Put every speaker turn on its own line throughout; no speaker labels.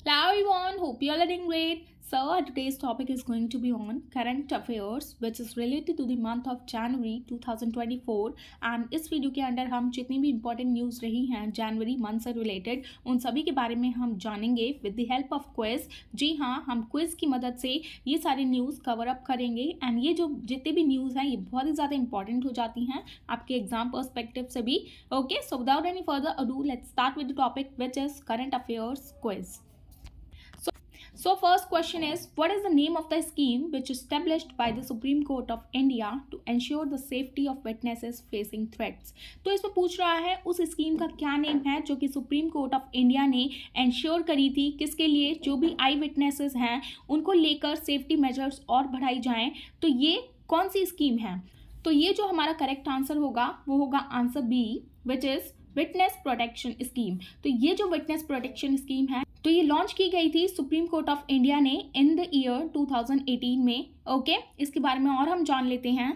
Hello everyone, hope you all are doing great. So today's topic is going to be on current affairs which is related to the month of January 2024 and इस video के अंदर हम जितनी भी important news रही हैं जनवरी month से related उन सभी के बारे में हम जानेंगे with the help of quiz. जी हाँ, हम क्विज की मदद से ये सारी न्यूज़ कवर अप करेंगे एंड ये जो जितने भी न्यूज़ हैं ये बहुत ही ज़्यादा इंपॉर्टेंट हो जाती हैं आपके एग्जाम पर्सपेक्टिव से भी। Okay, so without any further ado let's start with the topic which is current affairs quiz. So first question is, what is the name of the scheme which is established by the Supreme Court of India to ensure the safety of witnesses facing threats? तो इसमें पूछ रहा है उस scheme का क्या name है जो कि सुप्रीम कोर्ट ऑफ इंडिया ने इंश्योर करी थी किसके लिए, जो भी आई विटनेसेस हैं उनको लेकर सेफ्टी मेजर्स और बढ़ाई जाएं। तो ये कौन सी स्कीम है? तो ये जो हमारा करेक्ट आंसर होगा वो होगा answer B which is witness protection scheme. तो ये जो विटनेस प्रोटेक्शन स्कीम है तो ये लॉन्च की गई थी सुप्रीम कोर्ट ऑफ इंडिया ने इन द ईयर 2018 में। ओके, इसके बारे में और हम जान लेते हैं।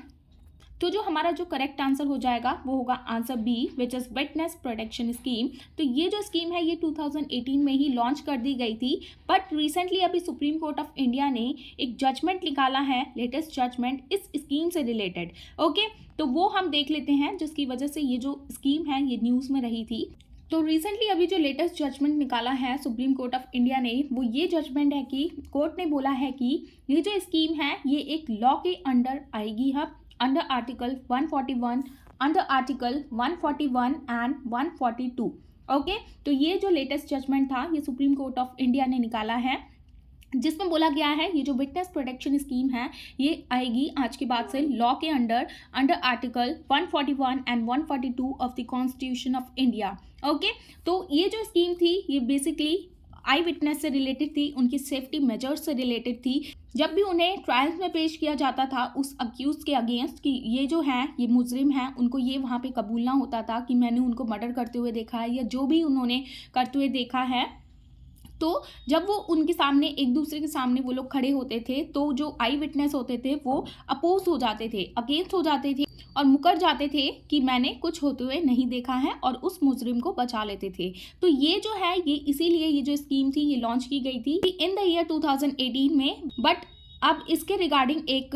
तो जो हमारा जो करेक्ट आंसर हो जाएगा वो होगा answer B which is witness protection scheme. तो ये जो स्कीम है ये 2018 में ही लॉन्च कर दी गई थी, बट रिसेंटली अभी सुप्रीम कोर्ट ऑफ इंडिया ने एक जजमेंट निकाला है, लेटेस्ट जजमेंट इस स्कीम से रिलेटेड। ओके, तो वो हम देख लेते हैं जिसकी वजह से ये जो स्कीम है ये न्यूज़ में रही थी। तो रिसेंटली अभी जो लेटेस्ट जजमेंट निकाला है सुप्रीम कोर्ट ऑफ इंडिया ने वो ये जजमेंट है कि कोर्ट ने बोला है कि ये जो स्कीम है ये एक लॉ के अंडर आएगी है, under article 141, under article 141 and 142। Okay, तो ये जो लेटेस्ट जजमेंट था ये सुप्रीम कोर्ट ऑफ इंडिया ने निकाला है जिसमें बोला गया है ये जो विटनेस प्रोटेक्शन स्कीम है ये आएगी आज के बाद से लॉ के under article 141 and 142 of the constitution of India. Okay, तो ये जो स्कीम थी ये बेसिकली आई विटनेस से रिलेटेड थी, उनकी सेफ्टी मेजर्स से रिलेटेड थी। जब भी उन्हें ट्रायल्स में पेश किया जाता था उस अक्यूज के अगेंस्ट कि ये जो है ये मुजरिम है, उनको ये वहाँ पे कबूलना होता था कि मैंने उनको मर्डर करते हुए देखा है या जो भी उन्होंने करते हुए देखा है। तो जब वो उनके सामने एक दूसरे के सामने वो लोग खड़े होते थे तो जो आई विटनेस होते थे वो अपोज हो जाते थे, अगेंस्ट हो जाते थे और मुकर जाते थे कि मैंने कुछ होते हुए नहीं देखा है और उस मुजरिम को बचा लेते थे। तो ये जो है ये इसीलिए ये जो स्कीम थी ये लॉन्च की गई थी इन द ईयर 2018 में, बट अब इसके रिगार्डिंग एक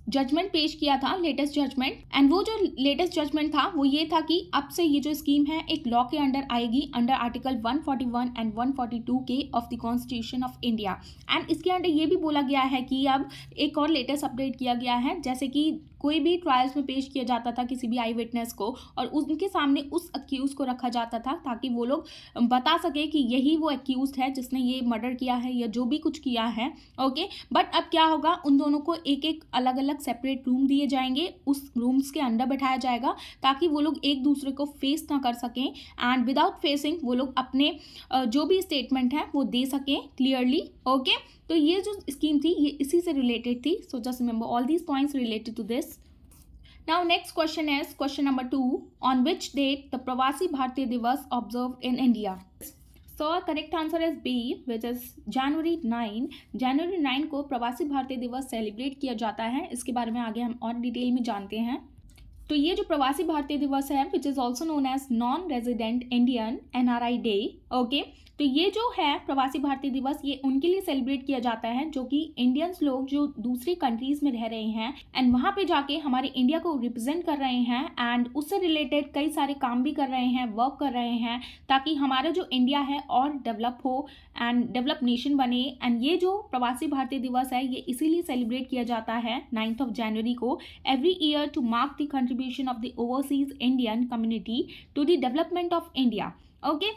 जजमेंट पेश किया था, लेटेस्ट जजमेंट, एंड वो जो लेटेस्ट जजमेंट था वो ये था कि अब से ये जो स्कीम है एक लॉ के अंडर आएगी अंडर आर्टिकल 141 एंड 142 के of the constitution of India. And इसके अंडर ये भी बोला गया है कि अब एक और लेटेस्ट अपडेट किया गया है, जैसे कि कोई भी ट्रायल्स में पेश किया जाता था किसी भी आई विटनेस को और उनके सामने उस अक्यूज को रखा जाता था ताकि वो लोग बता सके कि यही वो अक्यूज है जिसने ये मर्डर किया है या जो भी कुछ किया है। ओके, बट अब क्या होगा, उन दोनों को एक एक अलग अलग सेपरेट रूम दिए जाएंगे, उस रूम्स के अंदर बैठाया जाएगा ताकि वो लोग एक दूसरे को फेस ना कर सकें एंड विदाउट फेसिंग वो लोग अपने जो भी स्टेटमेंट है वो दे सकें क्लियरली। ओके, तो ये जो स्कीम थी ये इसी से रिलेटेड थी। So just remember all these points related to this. Now next question is question number 2, on which date the Pravasi Bharatiya Divas observed in India? So correct answer is B which is January 9। January 9 को प्रवासी भारतीय दिवस celebrate किया जाता है। इसके बारे में आगे हम और डिटेल में जानते हैं। तो ये जो प्रवासी भारतीय दिवस है which is also known as non resident Indian NRI day. Okay, तो ये जो है प्रवासी भारतीय दिवस ये उनके लिए सेलिब्रेट किया जाता है जो कि इंडियंस लोग जो दूसरी कंट्रीज में रह रहे हैं एंड वहाँ पे जाके हमारे इंडिया को रिप्रेजेंट कर रहे हैं एंड उससे रिलेटेड कई सारे काम भी कर रहे हैं, वर्क कर रहे हैं ताकि हमारा जो इंडिया है और डेवलप हो एंड डेवलप नेशन बने। एंड ये जो प्रवासी भारतीय दिवस है ये इसीलिए सेलिब्रेट किया जाता है 9th ऑफ जनवरी को every year to mark the contribution of the overseas Indian community to the development of India. Okay,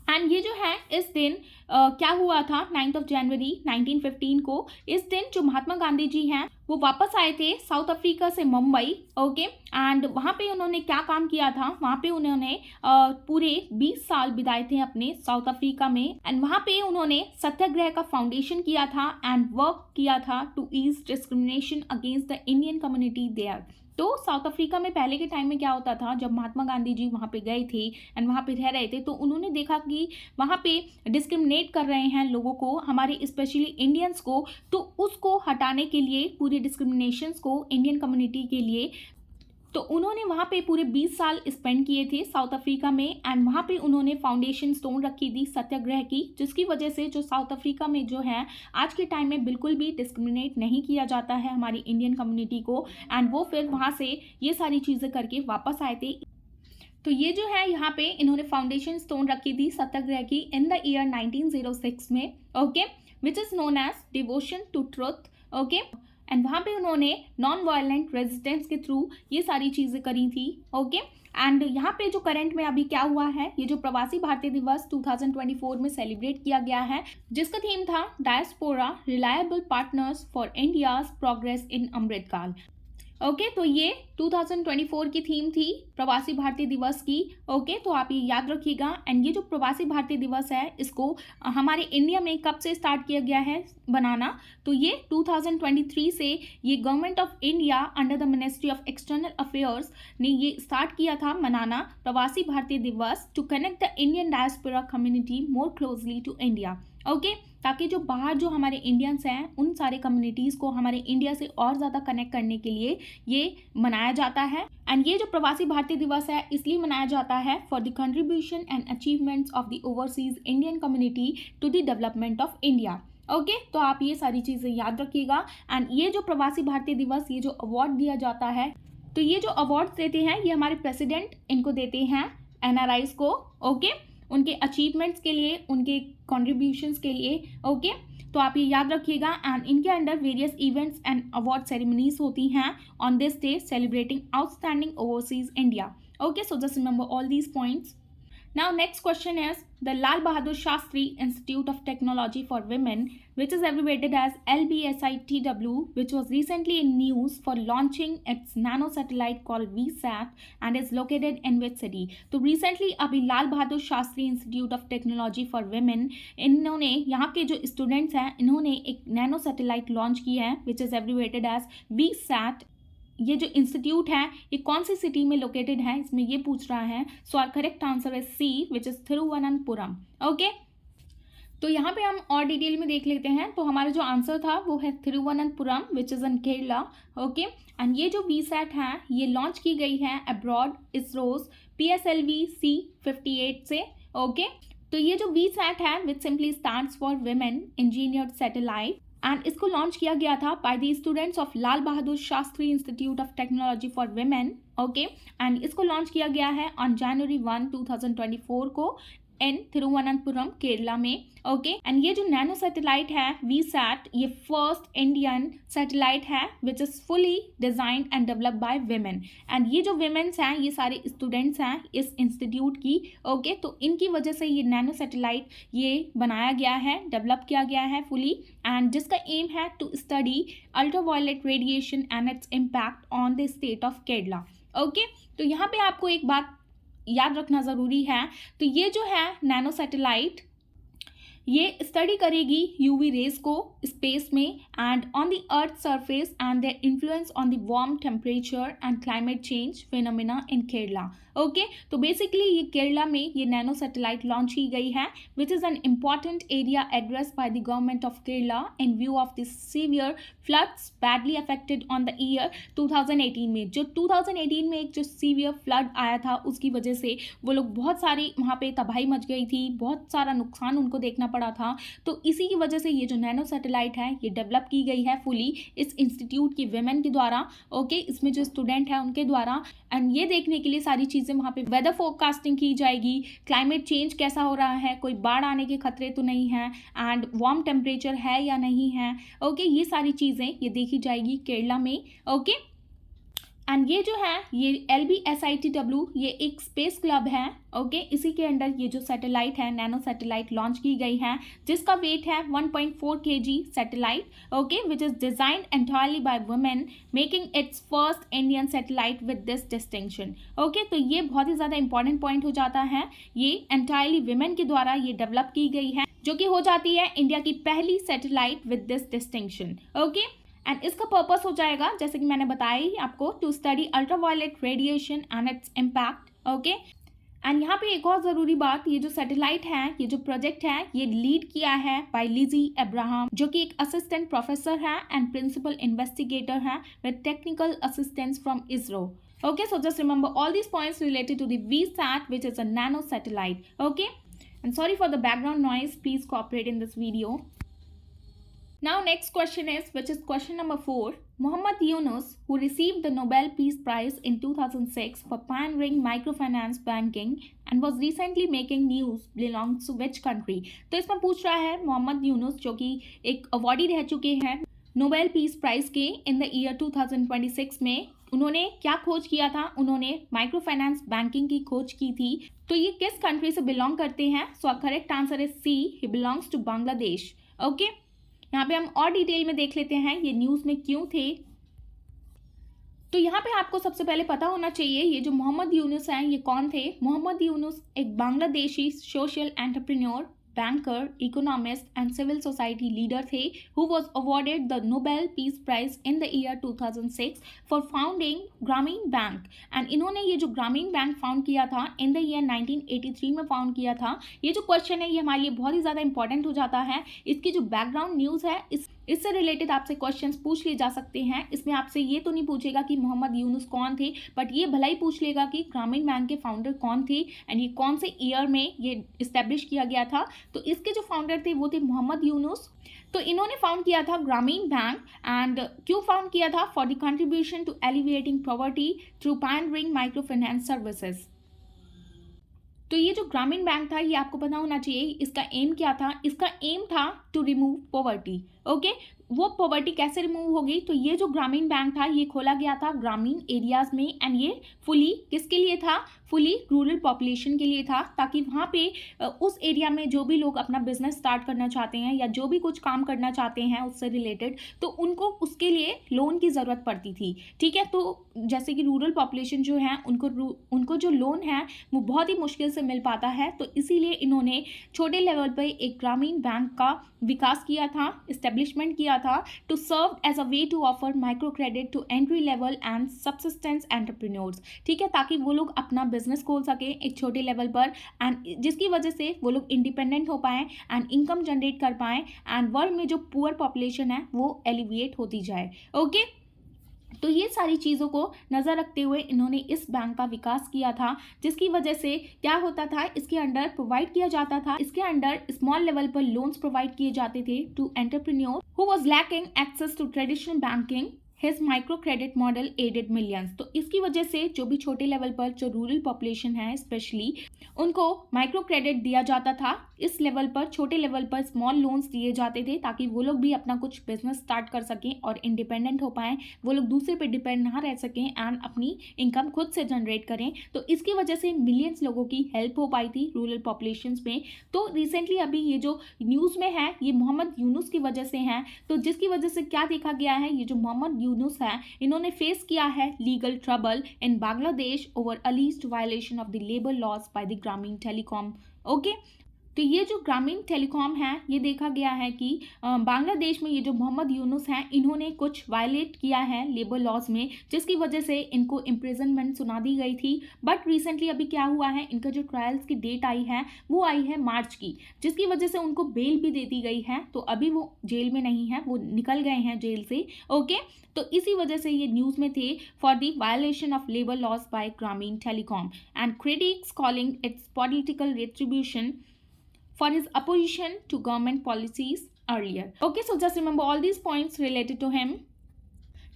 and ये जो है इस दिन क्या हुआ था 9th ऑफ जनवरी 1915 को, इस दिन जो महात्मा गांधी जी हैं वो वापस आए थे साउथ अफ्रीका से मुंबई। ओके, एंड वहाँ पे उन्होंने क्या काम किया था, वहाँ पे उन्होंने पूरे 20 साल बिताए थे अपने साउथ अफ्रीका में एंड वहाँ पे उन्होंने सत्याग्रह का फाउंडेशन किया था एंड वर्क किया था to ease discrimination against the Indian community there. तो साउथ अफ्रीका में पहले के टाइम में क्या होता था, जब महात्मा गांधी जी वहाँ पे गए थे एंड वहाँ पे रह रहे थे तो उन्होंने देखा कि वहाँ पे डिस्क्रिमिनेट कर रहे हैं लोगों को, हमारे स्पेशली इंडियंस को, तो उसको हटाने के लिए पूरी डिस्क्रिमिनेशंस को इंडियन कम्युनिटी के लिए तो उन्होंने वहाँ पे पूरे 20 साल स्पेंड किए थे साउथ अफ्रीका में, एंड वहाँ पे उन्होंने फाउंडेशन स्टोन रखी थी सत्याग्रह की, जिसकी वजह से जो साउथ अफ्रीका में जो है आज के टाइम में बिल्कुल भी डिस्क्रिमिनेट नहीं किया जाता है हमारी इंडियन कम्युनिटी को, एंड वो फिर वहाँ से ये सारी चीज़ें करके वापस आए थे। तो ये जो है यहाँ पे इन्होंने फाउंडेशन स्टोन रखी थी सत्याग्रह की इन द ईयर 1906 में, okay, which is known as devotion to truth, okay, and वहाँ पे उन्होंने नॉन वायलेंट रेजिस्टेंस के थ्रू ये सारी चीज़ें करी थी, ओके। एंड यहाँ पे जो करंट में अभी क्या हुआ है, ये जो प्रवासी भारतीय दिवस 2024 में सेलिब्रेट किया गया है, जिसका थीम था diaspora reliable partners for India's progress in Amritkaal, okay. तो ये 2024 की थीम थी प्रवासी भारतीय दिवस की, ओके। तो आप ये याद रखिएगा। एंड ये जो प्रवासी भारतीय दिवस है इसको हमारे इंडिया में कब से स्टार्ट किया गया है बनाना, तो ये 2023 से ये government of India under the ministry of external affairs ने ये स्टार्ट किया था मनाना Pravasi Bharatiya Divas to connect the Indian diaspora community more closely to India, okay, ताकि जो बाहर जो हमारे इंडियंस हैं उन सारे कम्युनिटीज़ को हमारे इंडिया से और ज़्यादा कनेक्ट करने के लिए ये मनाया जाता है। एंड ये जो प्रवासी भारतीय दिवस है इसलिए मनाया जाता है for the contribution and achievements of the overseas Indian community to the development of India, okay. तो आप ये सारी चीज़ें याद रखिएगा। एंड ये जो प्रवासी भारतीय दिवस ये जो अवार्ड दिया जाता है, तो ये जो अवार्ड देते हैं ये हमारे प्रेसिडेंट इनको देते हैं NRIs को, ओके, उनके अचीवमेंट्स के लिए, उनके कॉन्ट्रीब्यूशंस के लिए, ओके। तो आप ये याद रखिएगा। एंड इनके under various events and award ceremonies होती हैं on this day celebrating outstanding overseas India, okay. So just remember all these points. Now next question is the Lal Bahadur Shastri Institute of Technology for Women, which is abbreviated as LBSITW, which was recently in news for launching its nano satellite called VSAT and is located in which city? तो recently अभी Lal Bahadur Shastri institute of technology for women, इन्होंने यहाँ के जो students हैं इन्होंने एक nano satellite launch की है which is abbreviated as VSAT। ये जो इंस्टीट्यूट है ये कौन सी सिटी में लोकेटेड है इसमें ये पूछ रहा है। So our correct answer is C which is Thiruvananthapuram, okay. तो यहाँ पे हम और डिटेल में देख लेते हैं। तो हमारा जो आंसर था वो है Thiruvananthapuram which is in Kerala, okay. And ये जो VSAT है ये लॉन्च की गई है अब्रॉड इसरोज PSLV C58 से, ओके। तो ये जो VSAT है विच simply stands for women engineered satellite, and इसको लॉन्च किया गया था by the students of Lal Bahadur Shastri institute of technology for women, okay. And इसको लॉन्च किया गया है ऑन जनवरी 1, 2024 को इन थिरुवनंतपुरम केरला में, ओके। एंड ये जो नैनो सैटेलाइट है VSAT ये फर्स्ट इंडियन सैटेलाइट है which is fully designed and developed by women. And ये जो वेमेन्स हैं ये सारे स्टूडेंट्स हैं इस इंस्टीट्यूट की, ओके। तो इनकी वजह से ये नैनो सैटेलाइट ये बनाया गया है, डेवलप किया गया है फुली, एंड जिसका एम है to study ultraviolet radiation and its impact on the state of Kerala, okay. तो यहाँ पे आपको एक बात याद रखना ज़रूरी है। तो ये जो है नैनो सैटेलाइट ये स्टडी करेगी UV रेज को स्पेस में and on the earth surface and their influence on the warm temperature and climate change phenomena in Kerala, okay. तो बेसिकली ये केरला में ये नैनो सैटेलाइट लॉन्च की गई है which is an important area address by the government of Kerala in view of the severe floods badly affected on the year 2018 में। जो 2018 में एक जो सीवियर फ्लड आया था उसकी वजह से वो लोग बहुत सारी वहाँ पे तबाही मच गई थी, बहुत सारा नुकसान उनको देखना पड़ा था। तो इसी की वजह से ये जो नैनो सैटेलाइट है ये डेवलप की गई है फुली इस इंस्टीट्यूट की वेमेन के द्वारा, ओके। इसमें जो स्टूडेंट है उनके द्वारा, एंड ये देखने के लिए सारी चीज़ें वहाँ पे वेदर फोरकास्टिंग की जाएगी, क्लाइमेट चेंज कैसा हो रहा है, कोई बाढ़ आने के खतरे तो नहीं है, एंड वार्म टेम्परेचर है या नहीं है, ओके। ये सारी चीज़ें ये देखी जाएगी केरला में, ओके। एंड ये जो है ये LBSITW ये एक स्पेस क्लब है, ओके। इसी के अंडर ये जो सैटेलाइट है नैनो सैटेलाइट लॉन्च की गई है जिसका वेट है 1.4 kg satellite, okay, which is designed entirely by women making it's first Indian satellite with this distinction, okay. तो ये बहुत ही ज़्यादा इंपॉर्टेंट पॉइंट हो जाता है, ये एंटायरली वुमेन के द्वारा ये डेवलप की गई है जो कि हो जाती है इंडिया की पहली satellite with this distinction, okay. And इसका पर्पस हो जाएगा जैसे कि मैंने बताया ही आपको to study ultraviolet radiation and its impact, okay. And यहाँ पे एक और ज़रूरी बात, ये जो सैटेलाइट है ये जो प्रोजेक्ट है ये लीड किया है बाय लिजी अब्राहम जो कि एक असिस्टेंट प्रोफेसर है एंड प्रिंसिपल इन्वेस्टिगेटर है with technical assistance from ISRO. Okay, so just remember all these points related to the VSAT, which is a nano satellite. Okay, and sorry for the background noise, please cooperate in this video. Now next question is, which is question number 4. Muhammad Yunus, who received the Nobel Peace Prize in 2006 for pioneering microfinance banking and was recently making news, belongs to which country? तो इसमें पूछ रहा है मोहम्मद यूनुस जो कि एक awardee रह चुके हैं नोबेल पीस प्राइज के इन द ईयर 2026 में। उन्होंने क्या खोज किया था? उन्होंने माइक्रो फाइनेंस बैंकिंग की खोज की थी। तो ये किस कंट्री से बिलोंग करते हैं? So correct answer is C, he belongs to Bangladesh. Okay, यहाँ पे हम और डिटेल में देख लेते हैं ये न्यूज़ में क्यों थे। तो यहाँ पे आपको सबसे पहले पता होना चाहिए ये जो मोहम्मद यूनुस हैं ये कौन थे। मोहम्मद यूनुस एक Bangladeshi social entrepreneur, banker, economist and civil society leader थे who was awarded the Nobel Peace Prize in the year 2006 for founding ग्रामीण बैंक। एंड इन्होंने ये जो ग्रामीण बैंक फाउंड किया था इन द ईयर 1983 में फाउंड किया था। ये जो क्वेश्चन है ये हमारे लिए बहुत ही ज़्यादा इंपॉर्टेंट हो जाता है। इसकी जो बैकग्राउंड न्यूज़ है इससे रिलेटेड आपसे क्वेश्चंस पूछ लिए जा सकते हैं। इसमें आपसे ये तो नहीं पूछेगा कि मोहम्मद यूनुस कौन थे, बट ये भला ही पूछ लेगा कि ग्रामीण बैंक के फाउंडर कौन थे एंड ये कौन से ईयर में ये इस्टेब्लिश किया गया था। तो इसके जो फाउंडर थे वो थे मोहम्मद यूनुस। तो इन्होंने फाउंड किया था ग्रामीण बैंक। एंड क्यों फाउंड किया था? For the contribution to alleviating poverty through pioneering micro finance services. तो ये जो ग्रामीण बैंक था ये आपको पता होना चाहिए इसका एम क्या था। इसका एम था टू रिमूव पॉवर्टी। ओके, वो पॉवर्टी कैसे रिमूव होगी? तो ये जो ग्रामीण बैंक था ये खोला गया था ग्रामीण एरियाज में एंड ये फुली किसके लिए था? फुली रूरल पॉपुलेशन के लिए था, ताकि वहाँ पे उस एरिया में जो भी लोग अपना बिजनेस स्टार्ट करना चाहते हैं या जो भी कुछ काम करना चाहते हैं उससे रिलेटेड, तो उनको उसके लिए लोन की ज़रूरत पड़ती थी। ठीक है, तो जैसे कि रूरल पॉपुलेशन जो है उनको जो लोन है वो बहुत ही मुश्किल से मिल पाता है। तो इसीलिए इन्होंने छोटे लेवल पर एक ग्रामीण बैंक का विकास किया था, इस्टेब्लिशमेंट किया था to serve as a way to offer micro credit to entry level and subsistence entrepreneurs. ठीक है, ताकि वो लोग अपना बिजनेस खोल सकें एक छोटे लेवल पर एंड जिसकी वजह से वो लोग इंडिपेंडेंट हो पाएँ एंड इनकम जनरेट कर पाएँ एंड वर्ल्ड में जो पुअर पॉपुलेशन है वो एलिविएट होती जाए। ओके, तो ये सारी चीज़ों को नज़र रखते हुए इन्होंने इस बैंक का विकास किया था, जिसकी वजह से क्या होता था इसके अंडर प्रोवाइड किया जाता था, इसके अंडर स्मॉल लेवल पर लोन्स प्रोवाइड किए जाते थे to entrepreneur who was lacking access to traditional banking. His micro credit model aided millions. तो इसकी वजह से जो भी छोटे लेवल पर जो रूरल पॉपुलेशन है स्पेशली उनको माइक्रो क्रेडिट दिया जाता था। इस लेवल पर छोटे लेवल पर स्मॉल लोन्स दिए जाते थे ताकि वो लोग भी अपना कुछ बिजनेस स्टार्ट कर सकें और इंडिपेंडेंट हो पाएँ, वो लोग दूसरे पे डिपेंड ना रह सकें एंड अपनी इनकम खुद से जनरेट करें। तो इसकी वजह से मिलियंस लोगों की हेल्प हो पाई थी रूरल पॉपुलेशंस में। तो रिसेंटली अभी ये जो न्यूज़ में है ये मोहम्मद यूनुस की वजह से है। तो जिसकी वजह से क्या देखा गया है, ये जो मोहम्मद यूनुस है इन्होंने फेस किया है legal trouble in Bangladesh over alleged violation of the labour laws by the Grameen Telecom. Okay, तो ये जो ग्रामीण टेलीकॉम है ये देखा गया है कि बांग्लादेश में ये जो मोहम्मद यूनुस हैं इन्होंने कुछ वायलेट किया है लेबर लॉज में, जिसकी वजह से इनको इम्प्रिजनमेंट सुना दी गई थी। बट रिसेंटली अभी क्या हुआ है, इनका जो ट्रायल्स की डेट आई है वो आई है मार्च की, जिसकी वजह से उनको बेल भी दे दी गई है। तो अभी वो जेल में नहीं है, वो निकल गए हैं जेल से। ओके, तो इसी वजह से ये न्यूज़ में थे for the violation of labour laws by Grameen Telecom and critics calling its political retribution for his opposition to government policies earlier. Okay, so just remember all these points related to him.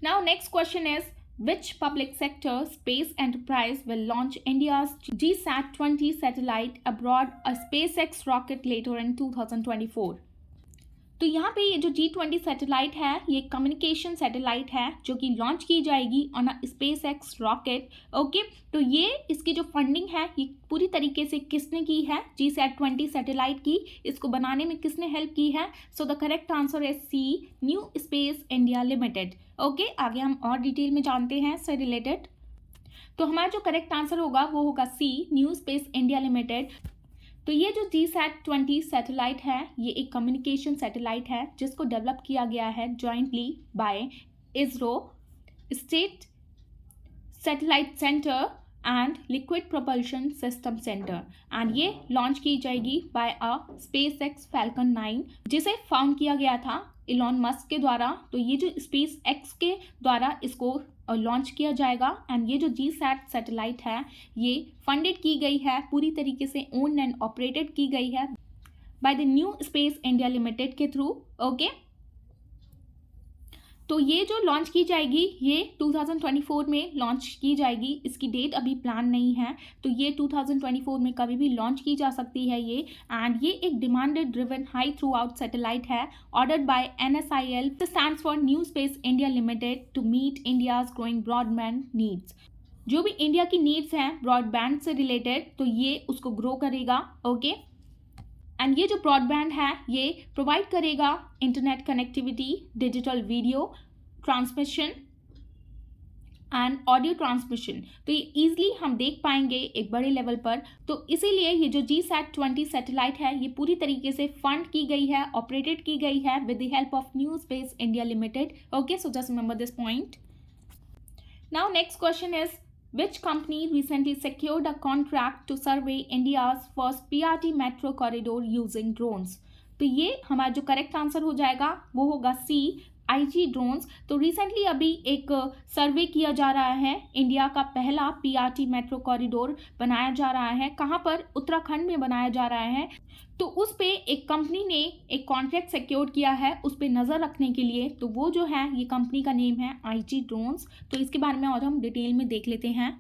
Now next question is, which public sector space enterprise will launch India's GSAT-20 satellite aboard a SpaceX rocket later in 2024? तो यहाँ पे ये जो G20 satellite है ये communication satellite है जो कि लॉन्च की जाएगी on a SpaceX rocket. Okay, तो ये इसकी जो फंडिंग है ये पूरी तरीके से किसने की है? GSAT-20 सैटेलाइट की, इसको बनाने में किसने हेल्प की है? So the correct answer is C, new space India limited. Okay, आगे हम और डिटेल में जानते हैं इससे रिलेटेड। तो हमारा जो करेक्ट आंसर होगा वो होगा सी, न्यू स्पेस इंडिया लिमिटेड। तो ये जो GSAT-20 सैटेलाइट है ये एक कम्युनिकेशन सैटेलाइट है जिसको डेवलप किया गया है jointly by ISRO, state satellite centre and liquid propulsion system centre, and ये लॉन्च की जाएगी बाय अ SpaceX Falcon 9, जिसे फाउंड किया गया था इलॉन मस्क के द्वारा। तो ये जो SpaceX के द्वारा इसको लॉन्च किया जाएगा, एंड ये जो GSAT सैटेलाइट है ये फंडेड की गई है, पूरी तरीके से ओन एंड ऑपरेटेड की गई है by the new space India limited के थ्रू। ओके, तो ये जो लॉन्च की जाएगी ये 2024 में लॉन्च की जाएगी, इसकी डेट अभी प्लान नहीं है, तो ये 2024 में कभी भी लॉन्च की जा सकती है ये। एंड ये एक demanded driven high throughput satellite है ordered by NSIL, stands for new space India limited, to meet India's growing broadband needs. जो भी इंडिया की नीड्स हैं ब्रॉडबैंड से रिलेटेड, तो ये उसको ग्रो करेगा। ओके, एंड ये जो ब्रॉडबैंड है ये प्रोवाइड करेगा internet connectivity, digital video transmission and audio transmission, तो ये ईजिली हम देख पाएंगे एक बड़े लेवल पर। तो इसीलिए ये जो GSAT-20 सैटेलाइट है ये पूरी तरीके से फंड की गई है, ऑपरेटेड की गई है with the help of new space India limited. Okay, so just remember this point. Now next question is, which company recently secured a contract to survey India's first PRT metro corridor using drones? तो ये हमारा जो correct answer हो जाएगा वो होगा C, IG drones। तो recently अभी एक सर्वे किया जा रहा है, इंडिया का पहला PRT मेट्रो कॉरिडोर बनाया जा रहा है। कहाँ पर? उत्तराखंड में बनाया जा रहा है। तो उस पे एक कंपनी ने एक कॉन्ट्रैक्ट सिक्योर किया है उस पे नज़र रखने के लिए, तो वो जो है ये कंपनी का नेम है IG ड्रोन्स। तो इसके बारे में और हम डिटेल में देख लेते हैं।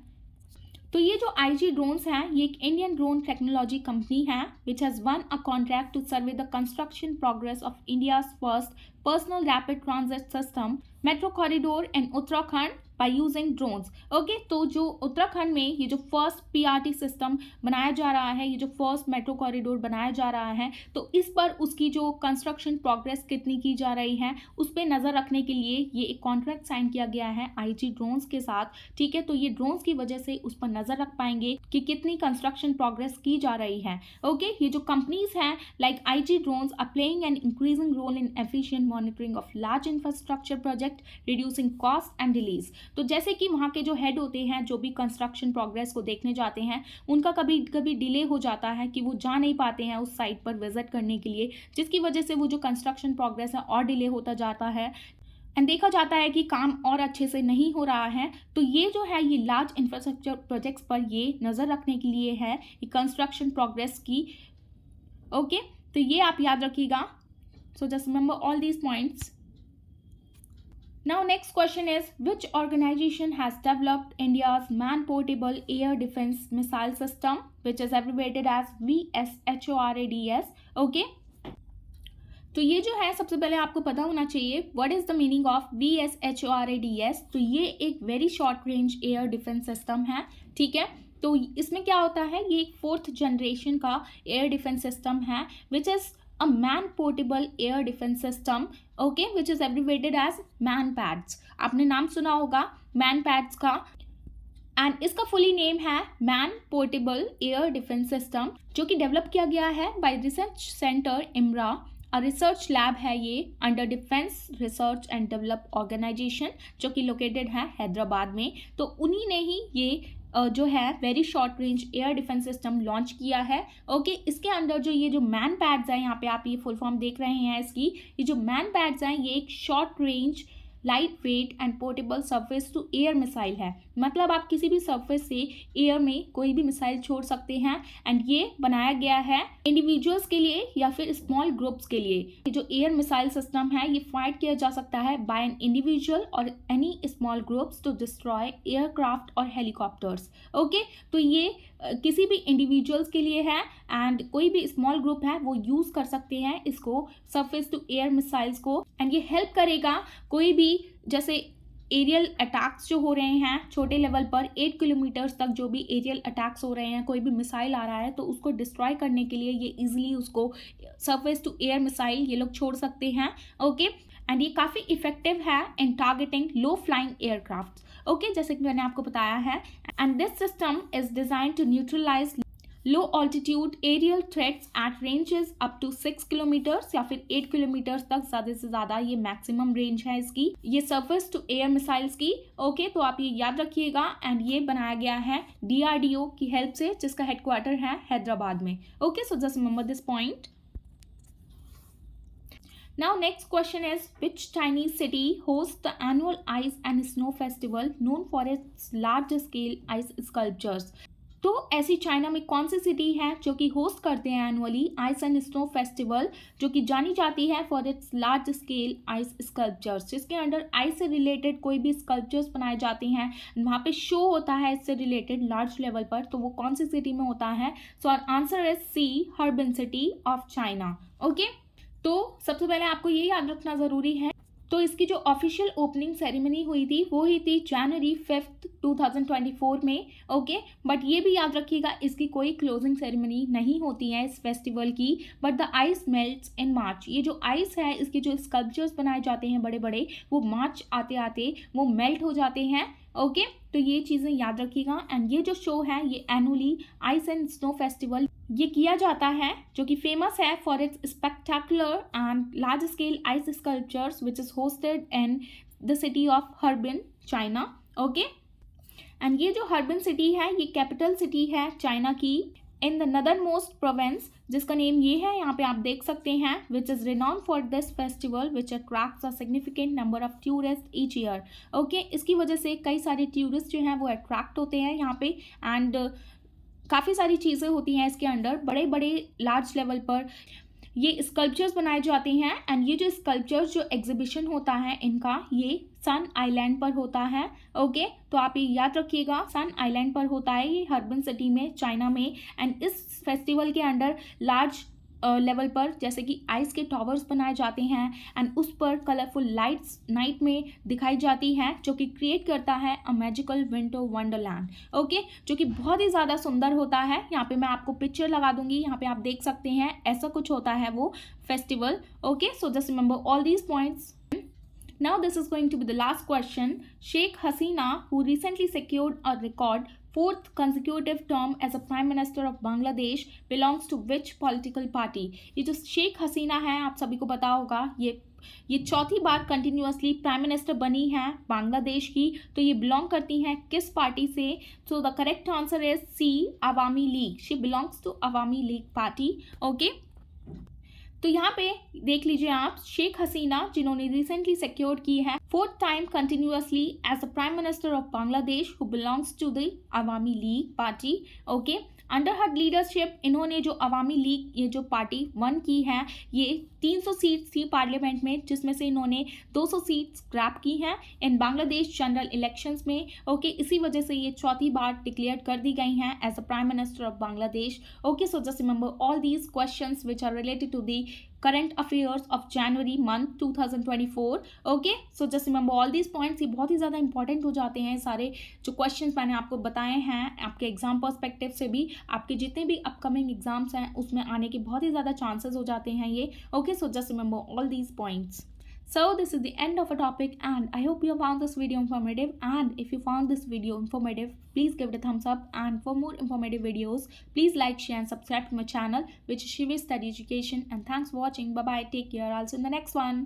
तो ये जो IG ड्रोन्स हैं ये एक इंडियन ड्रोन टेक्नोलॉजी कंपनी है which has won a contract to survey the construction progress of India's first personal rapid transit system metro corridor in Uttarakhand by using drones. Okay, तो जो उत्तराखंड में ये जो फर्स्ट PRT सिस्टम बनाया जा रहा है, ये जो फर्स्ट मेट्रो कॉरिडोर बनाया जा रहा है, तो इस पर उसकी जो कंस्ट्रक्शन प्रोग्रेस कितनी की जा रही है उस पर नज़र रखने के लिए ये एक कॉन्ट्रैक्ट साइन किया गया है IG ड्रोन्स के साथ। ठीक है, तो ये ड्रोन्स की वजह से उस पर नज़र रख पाएंगे कि कितनी कंस्ट्रक्शन प्रोग्रेस की जा रही है। ओके, ये जो कंपनीज हैं like IG drones are playing an increasing role in efficient monitoring of large infrastructure project, reducing cost and delays. तो जैसे कि वहाँ के जो हेड होते हैं जो भी कंस्ट्रक्शन प्रोग्रेस को देखने जाते हैं, उनका कभी कभी डिले हो जाता है कि वो जा नहीं पाते हैं उस साइट पर विजिट करने के लिए, जिसकी वजह से वो जो कंस्ट्रक्शन प्रोग्रेस है और डिले होता जाता है एंड देखा जाता है कि काम और अच्छे से नहीं हो रहा है। तो ये जो है ये लार्ज इंफ्रास्ट्रक्चर प्रोजेक्ट्स पर ये नज़र रखने के लिए है ये कंस्ट्रक्शन प्रोग्रेस की। ओके, तो ये आप याद रखिएगा। सो just remember all these points. Now next question is, which organization has developed India's man-portable air defense missile system, which is abbreviated as VSHORADS? Okay? तो ये जो है सबसे पहले आपको पता होना चाहिए what is the meaning of VSHORADS। तो ये एक very short range air defence system है। ठीक है, तो इसमें क्या होता है, ये एक 4th जनरेशन का एयर डिफेंस सिस्टम है which is a man portable air defense system, okay, which is abbreviated as MANPADS। आपने नाम सुना होगा MANPADS का, एंड इसका फुली नेम है man portable air defence system, जो कि डेवलप किया गया है बाय रिसर्च सेंटर इमरा, और रिसर्च लैब है ये under defence research and develop organisation, जो कि लोकेटेड है हैदराबाद में। तो उन्हीं ने ही ये जो है very short range air defence system launch किया है। ओके, इसके अंदर जो ये जो मैन पैड्स हैं, यहाँ पे आप ये फुल फॉर्म देख रहे हैं इसकी, ये जो मैन पैड्स हैं ये एक short range light weight and portable surface to air missile है। मतलब आप किसी भी सरफेस से एयर में कोई भी मिसाइल छोड़ सकते हैं, एंड ये बनाया गया है इंडिविजुअल्स के लिए या फिर स्मॉल ग्रुप्स के लिए। ये जो एयर मिसाइल सिस्टम है ये फाइट किया जा सकता है बाय एन इंडिविजुअल और any small groups to destroy aircraft और हेलीकॉप्टर्स। ओके, तो ये किसी भी इंडिविजुअल्स के लिए है एंड कोई भी स्मॉल ग्रुप है वो यूज़ कर सकते हैं इसको सरफेस टू एयर मिसाइल्स को, एंड ये हेल्प करेगा कोई भी जैसे एरियल अटैक्स जो हो रहे हैं छोटे लेवल पर 8 किलोमीटर्स तक जो भी एरियल अटैक्स हो रहे हैं, कोई भी मिसाइल आ रहा है तो उसको डिस्ट्रॉय करने के लिए ये इजीली उसको सरफेस टू एयर मिसाइल ये लोग छोड़ सकते हैं। ओके, एंड ये काफ़ी इफेक्टिव है in targeting low flying aircraft. Okay, जैसे कि मैंने आपको बताया है, and this system is design to neutralise low altitude aerial threats at ranges up to 6 kilometres या फिर 8 किलोमीटर्स तक ज़्यादा से ज़्यादा ये मैक्सिमम रेंज है इसकी, ये सरफेस टू एयर मिसाइल्स की। ओके, तो आप ये याद रखिएगा। एंड ये बनाया गया है DRDO की हेल्प से, जिसका हेडक्वार्टर है हैदराबाद में। Okay, so just remember this point. Now next question is, which Chinese city hosts the annual ice and snow festival known for its large scale ice sculptures? तो ऐसी चाइना में कौन सी city है जो कि होस्ट करते हैं annually ice and snow festival, जो कि जानी जाती है for it's large scale ice sculptures, जिसके अंडर आइस से रिलेटेड कोई भी स्कल्पचर्स बनाए जाते हैं, वहाँ पे शो होता है इससे रिलेटेड लार्ज लेवल पर, तो वो कौन सी सिटी में होता है? So our answer is C, Harbin city of China. Okay, तो सबसे पहले आपको ये याद रखना ज़रूरी है, तो इसकी जो ऑफिशियल ओपनिंग सेरेमनी हुई थी वो ही थी जनवरी 5, 2024 में। ओके, बट ये भी याद रखिएगा इसकी कोई क्लोजिंग सेरेमनी नहीं होती है इस फेस्टिवल की, बट द आइस मेल्ट्स इन मार्च। ये जो आइस है, इसके जो स्कल्पचर्स बनाए जाते हैं बड़े बड़े, वो मार्च आते आते वो मेल्ट हो जाते हैं। ओके, तो ये चीज़ें याद रखिएगा। एंड ये जो शो है ये annually ice and snow festival ये किया जाता है, जो कि फेमस है for its spectacular and large scale ice sculptures which is hosted in the city of Harbin, China. Okay, and ये जो हर्बिन सिटी है ये कैपिटल सिटी है चाइना की in the northern most province, जिसका नेम ये है, यहाँ पे आप देख सकते हैं, which is renowned for this festival which attracts a significant number of tourist each year. Okay, इसकी वजह से कई सारे टूरिस्ट जो हैं वो अट्रैक्ट होते हैं यहाँ पे। एंड काफ़ी सारी चीज़ें होती हैं इसके अंडर, बड़े बड़े लार्ज लेवल पर ये स्कल्पचर्स बनाए जाते हैं। एंड ये जो स्कल्पचर्स जो एग्जीबिशन होता है इनका, ये सन आइलैंड पर होता है। ओके, तो आप ये याद रखिएगा, सन आइलैंड पर होता है ये हर्बिन सिटी में, चाइना में। एंड इस फेस्टिवल के अंडर लार्ज लेवल पर जैसे कि आइस के टॉवर्स बनाए जाते हैं एंड उस पर कलरफुल लाइट्स नाइट में दिखाई जाती हैं, जो कि क्रिएट करता है a magical winter Wonderland. Okay, जो कि बहुत ही ज़्यादा सुंदर होता है। यहाँ पे मैं आपको पिक्चर लगा दूंगी, यहाँ पे आप देख सकते हैं, ऐसा कुछ होता है वो festival. Okay, so just remember all these points. Now this is going to be the last question. Sheikh Hasina, who recently secured a record 4th consecutive term as a Prime Minister of Bangladesh, belongs to which political party? ये जो शेख हसीना है, आप सभी को पता होगा, ये चौथी बार कंटिन्यूअसली प्राइम मिनिस्टर बनी है बांग्लादेश की, तो ये बिलोंग करती हैं किस पार्टी से? So the correct answer is C, Awami League. She belongs to Awami League party. Okay, तो यहाँ पे देख लीजिए आप, शेख हसीना जिन्होंने रिसेंटली सिक्योर की है 4th time continuously as a prime minister of Bangladesh, who belongs to the Awami League party. Okay, under her leadership इन्होंने जो अवामी लीग ये जो पार्टी वन की है, ये 300 सीट्स थी पार्लियामेंट में, जिसमें से इन्होंने 200 सीट्स ग्रैब की हैं इन बांग्लादेश जनरल इलेक्शंस में। ओके, इसी वजह से ये चौथी बार डिक्लेयर कर दी गई हैं as a prime minister of Bangladesh. Okay, so just remember all these questions which are related to the current affairs of January month 2024। Okay, so just remember all these points. ये बहुत ही ज़्यादा इंपॉर्टेंट हो जाते हैं सारे जो क्वेश्चंस मैंने आपको बताए हैं, आपके एग्जाम पर्सपेक्टिव से भी, आपके जितने भी अपकमिंग एग्जाम्स हैं उसमें आने के बहुत ही ज़्यादा चांसेस हो जाते हैं ये। Okay, so just remember all these points. So this is the end of a topic and I hope you found this video informative, and if you found this video informative, please give it a thumbs up, and for more informative videos please like, share and subscribe to my channel which is Shivi Study Education. And thanks for watching. Bye bye, take care, I'll see you in the next one.